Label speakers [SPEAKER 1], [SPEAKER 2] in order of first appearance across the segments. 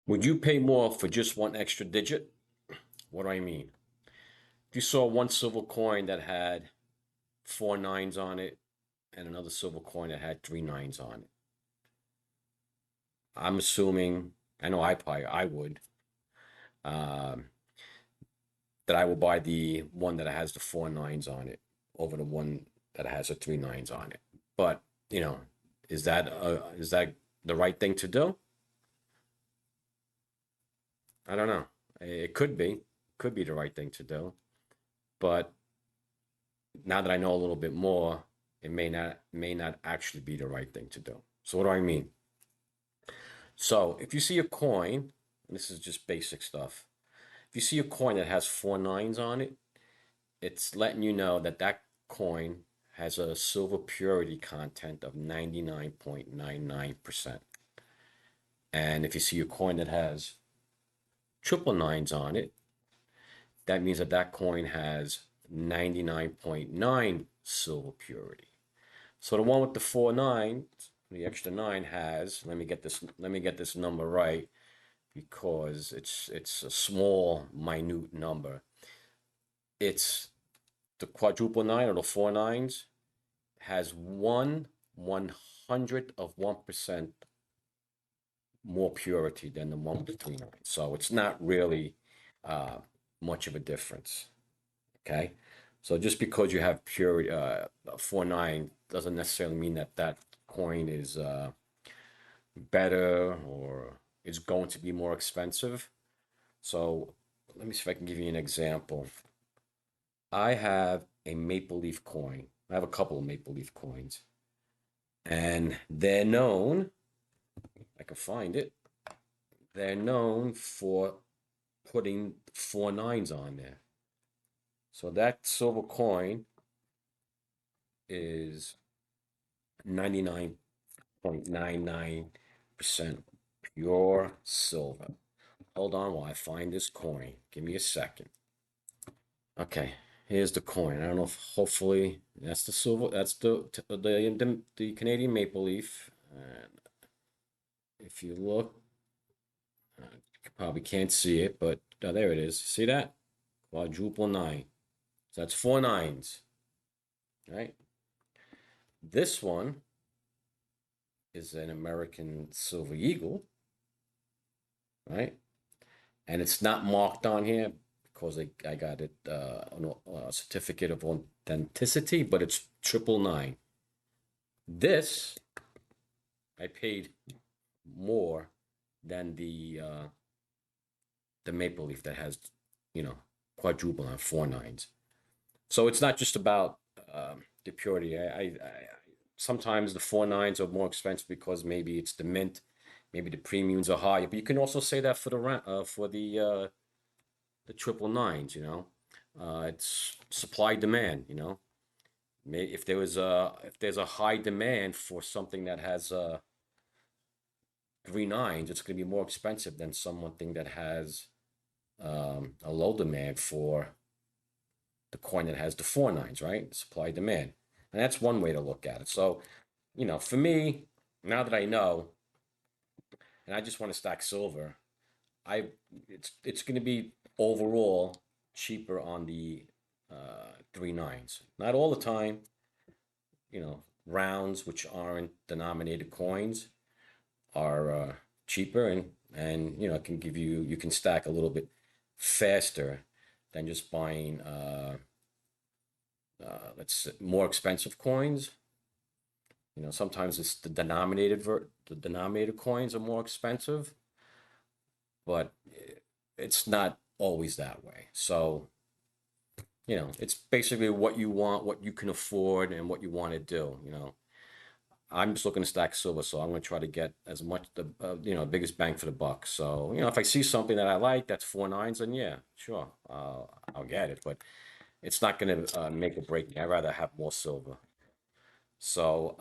[SPEAKER 1] Would you pay more for just one extra digit? What do I mean? If you saw one silver coin that had four nines on it and another silver coin that had three nines on it, I'm assuming, I know I would, um, that I will buy the one that has the four nines on it over the one that has the three nines on it. But, you know, is that the right thing to do? I don't know. It could be the right thing to do. But now that I know a little bit more, it may not actually be the right thing to do. So what do I mean? So if you see a coin, and this is just basic stuff. If you see a coin that has four nines on it, it's letting you know that that coin has a silver purity content of 99.99%. And if you see a coin that has triple nines on it, that means that that coin has 99.9 silver purity. So the one with the four nines, the extra nine has, let me get this number right because it's a small, minute number. It's the quadruple nine or the four nines has 1/100 of 1% more purity than the one with the three nines. So it's not really uh, much of a difference. Okay. So just because you have purity, four nine doesn't necessarily mean that that coin is better or is going to be more expensive. So let me see if I can give you an example. I have a Maple Leaf coin. I have a couple of Maple Leaf coins, and they're known, I can find it, they're known for putting four nines on there. So that silver coin is 99.99% pure silver. Hold on while I find this coin. Give me a second. Okay, here's the coin. I don't know if hopefully that's the silver. That's the Canadian maple leaf. And if you look, you probably can't see it, but there it is. See that? Quadruple nine. So that's four nines, right? This one is an American Silver Eagle, right? And it's not marked on here because I got it a certificate of authenticity, but it's triple nine. This I paid more than the maple leaf that has, you know, quadruple on four nines. So it's not just about the purity. Sometimes the four nines are more expensive because maybe it's the mint, maybe the premiums are higher. But you can also say that for the triple nines. It's supply demand. If there's a high demand for something that has three nines, it's going to be more expensive than something that has a low demand for the coin that has the four nines, right? Supply demand. And that's one way to look at it. So, for me, now that I know, and I just want to stack silver, I it's going to be overall cheaper on the three nines. Not all the time, rounds which aren't denominated coins are cheaper and can give you can stack a little bit faster than just buying let's say more expensive coins. Sometimes it's the denominated coins are more expensive, but it's not always that way. So it's basically what you want, what you can afford, and what you want to do. I'm just looking to stack silver, so I'm going to try to get as much biggest bang for the buck. So if I see something that I like that's four nines, then yeah, sure, I'll get it. But it's not going to make or break me. I'd rather have more silver. So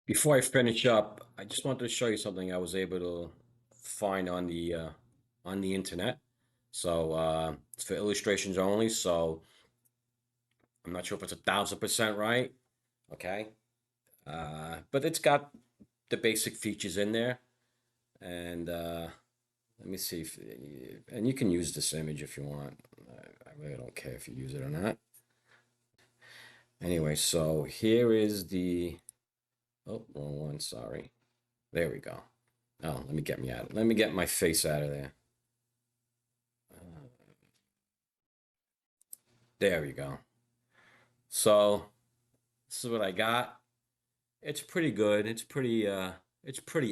[SPEAKER 1] before I finish up, I just wanted to show you something I was able to find on the internet. So it's for illustrations only. So I'm not sure if it's 1,000% right. Okay, but it's got the basic features in there. And let me see if, and you can use this image if you want. I really don't care if you use it or not. Anyway, so here is the, oh, wrong one, sorry. There we go. Oh, let me get me out. Let me get my face out of there. There we go. So this is what I got. It's pretty good. It's pretty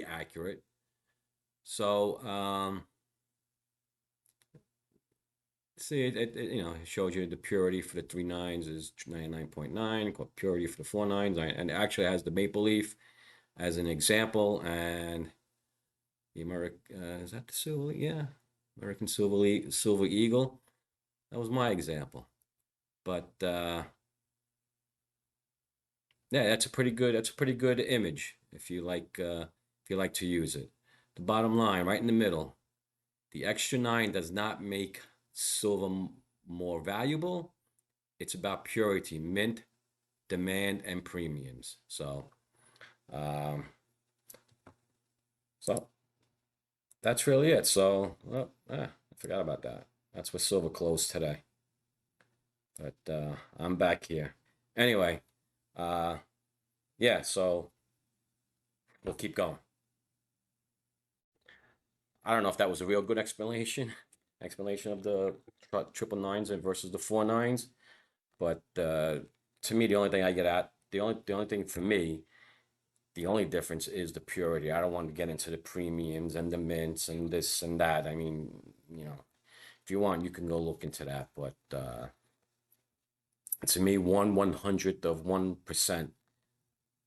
[SPEAKER 1] accurate. So see you know, it shows you the purity for the 3 nines is 99.9, purity for the 4 nines, and it actually has the maple leaf as an example, and the American is that the silver? Yeah, American silver eagle. That was my example. But yeah, that's a pretty good image if you like to use it. The bottom line, right in the middle, the extra 9 does not make silver more valuable. It's about purity, mint, demand, and premiums. Um, so that's really it. So, well, I forgot about that. That's where silver closed today. But I'm back here. Anyway, uh, yeah, so we'll keep going. I don't know if that was a real good explanation of the triple nines and versus the 4 nines. But to me, the only thing for me, the only difference is the purity. I don't want to get into the premiums and the mints and this and that. I mean, you know, if you want, you can go look into that. But to me, 1/100th of 1%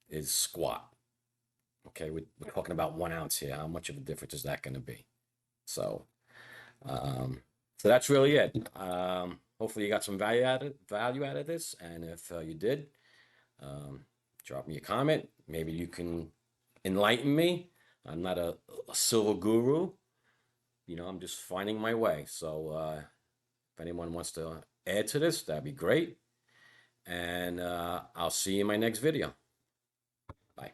[SPEAKER 1] is squat. Okay, we're talking about 1 ounce here. How much of a difference is that going to be? So, um, so that's really it. Hopefully, you got some value out of this, and if you did, drop me a comment. Maybe you can enlighten me. I'm not a silver guru. You know, I'm just finding my way. So, if anyone wants to add to this, that'd be great. And I'll see you in my next video. Bye.